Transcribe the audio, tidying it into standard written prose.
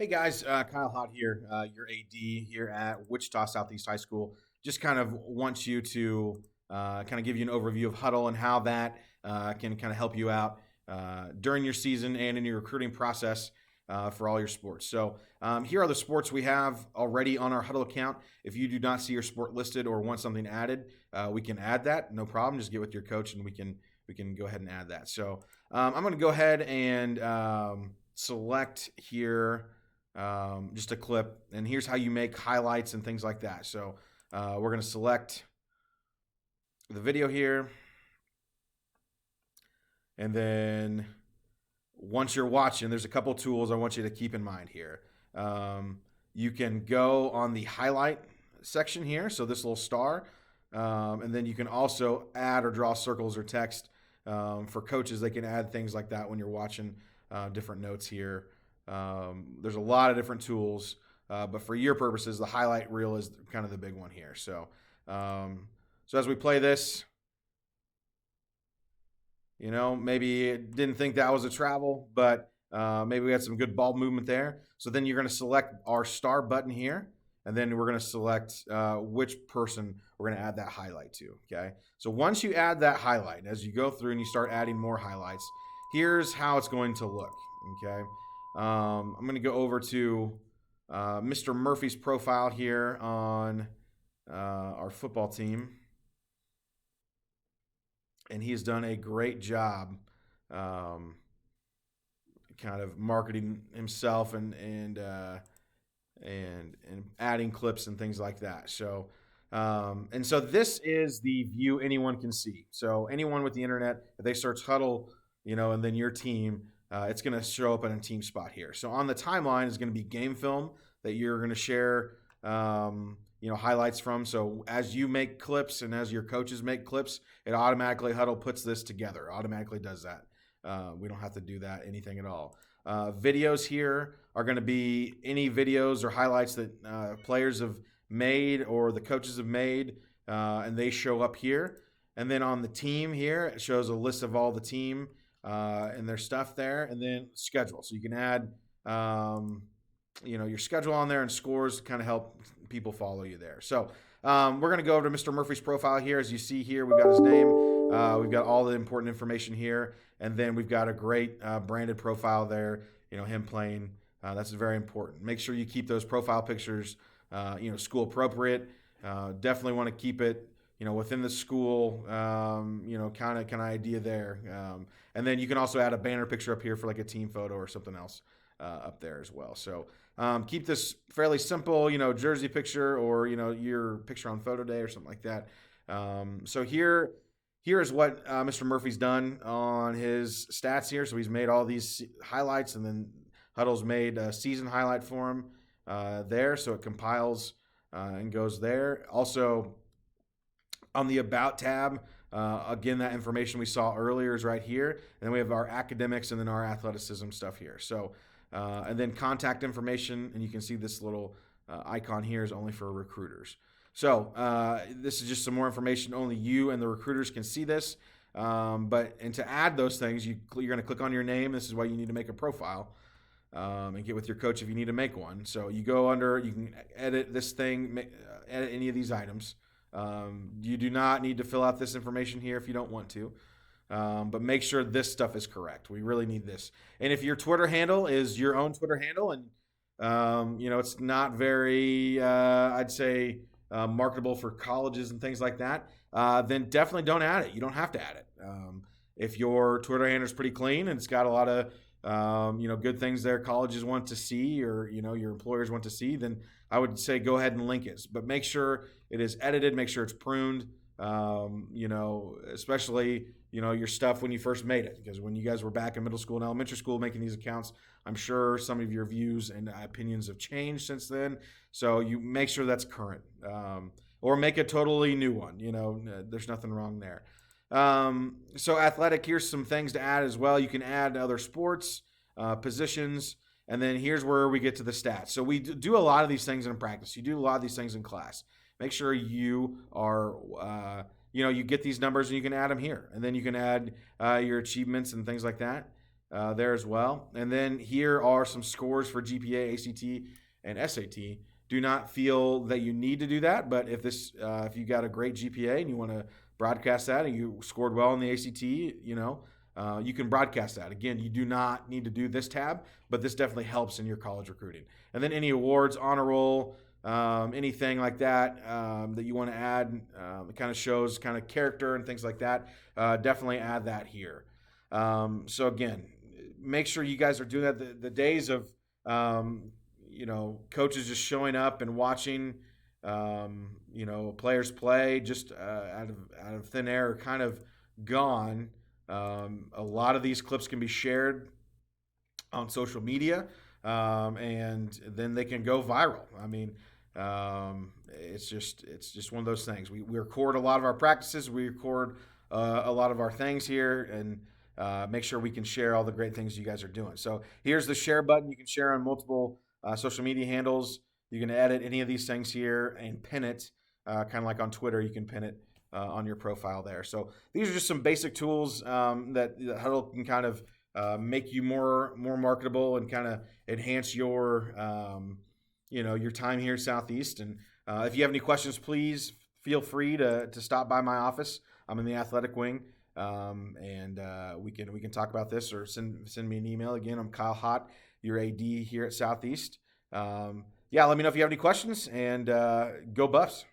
Hey guys, Kyle Hott here, your AD here at Wichita Southeast High School. Just kind of want you to kind of give you an overview of Hudl and how that can kind of help you out during your season and in your recruiting process for all your sports. So here are the sports we have already on our Hudl account. If you do not see your sport listed or want something added, we can add that. No problem. Just get with your coach and we can go ahead and add that. So I'm going to go ahead and select here just a clip, and here's how you make highlights and things like that. So we're going to select the video here, and then once you're watching, there's a couple tools I want you to keep in mind here. You can go on the highlight section here, so this little star, and then you can also add or draw circles or text for coaches. They can add things like that when you're watching different notes here. There's a lot of different tools, but for your purposes, the highlight reel is kind of the big one here. So as we play this, maybe didn't think that was a travel, but maybe we had some good ball movement there. So then you're going to select our star button here, and then we're going to select which person we're going to add that highlight to, okay? So once you add that highlight, as you go through and you start adding more highlights, here's how it's going to look, okay? I'm going to go over to Mr. Murphy's profile here on our football team. And he's done a great job kind of marketing himself and adding clips and things like that. So this is the view anyone can see. So anyone with the internet, if they search Hudl, and then your team, it's going to show up in a team spot here. So on the timeline is going to be game film that you're going to share, highlights from. So as you make clips and as your coaches make clips, it automatically Hudl puts this together. Automatically does that. We don't have to do that anything at all. Videos here are going to be any videos or highlights that players have made or the coaches have made, and they show up here. And then on the team here, it shows a list of all the team and their stuff there, and then schedule. So you can add, your schedule on there and scores to kind of help people follow you there. So we're going to go over to Mr. Murphy's profile here. As you see here, we've got his name. We've got all the important information here. And then we've got a great branded profile there, him playing. That's very important. Make sure you keep those profile pictures, school appropriate. Definitely want to keep it, within the school, kind of idea there. And then you can also add a banner picture up here for like a team photo or something else up there as well. So keep this fairly simple, jersey picture or, your picture on photo day or something like that. So here is what Mr. Murphy's done on his stats here. So he's made all these highlights, and then Hudl's made a season highlight for him there. So it compiles and goes there. Also, on the About tab, again, that information we saw earlier is right here. And then we have our academics and then our athleticism stuff here. So, and then contact information, and you can see this little icon here is only for recruiters. So this is just some more information. Only you and the recruiters can see this. And to add those things, you're going to click on your name. This is why you need to make a profile and get with your coach if you need to make one. So you go under, you can edit this thing, edit any of these items. You do not need to fill out this information here if you don't want to. But make sure this stuff is correct. We really need this. And if your Twitter handle is your own Twitter handle and, it's not very, I'd say, marketable for colleges and things like that, then definitely don't add it. You don't have to add it. If your Twitter handle is pretty clean and it's got a lot of, good things there colleges want to see or, your employers want to see, then I would say go ahead and link it. But make sure it is edited, make sure it's pruned, especially, your stuff when you first made it. Because when you guys were back in middle school and elementary school making these accounts, I'm sure some of your views and opinions have changed since then. So you make sure that's current, or make a totally new one. There's nothing wrong there. So athletic, here's some things to add as well. You can add other sports, positions, and then here's where we get to the stats. So we do a lot of these things in practice. You do a lot of these things in class. Make sure you are, you get these numbers and you can add them here. And then you can add your achievements and things like that. there as well. And then here are some scores for GPA, ACT, and SAT. Do not feel that you need to do that, but if you got a great GPA and you want to broadcast that and you scored well in the ACT, you can broadcast that. Again, you do not need to do this tab, but this definitely helps in your college recruiting. And then any awards, honor roll, anything like that that you want to add, it kind of shows kind of character and things like that. Definitely add that here. So again, make sure you guys are doing that. The days of coaches just showing up and watching players play just out of thin air are kind of gone. A lot of these clips can be shared on social media, and then they can go viral. I mean, it's just one of those things. We record a lot of our practices. We record a lot of our things here, and make sure we can share all the great things you guys are doing. So here's the share button. You can share on multiple social media handles. You can edit any of these things here and pin it, kind of like on Twitter. You can pin it on your profile there. So these are just some basic tools that Hudl can kind of make you more marketable and kind of enhance your your time here at Southeast. And if you have any questions, please feel free to stop by my office. I'm in the athletic wing, and we can talk about this, or send me an email. Again, I'm Kyle Hott, your AD here at Southeast. Let me know if you have any questions, and go Buffs.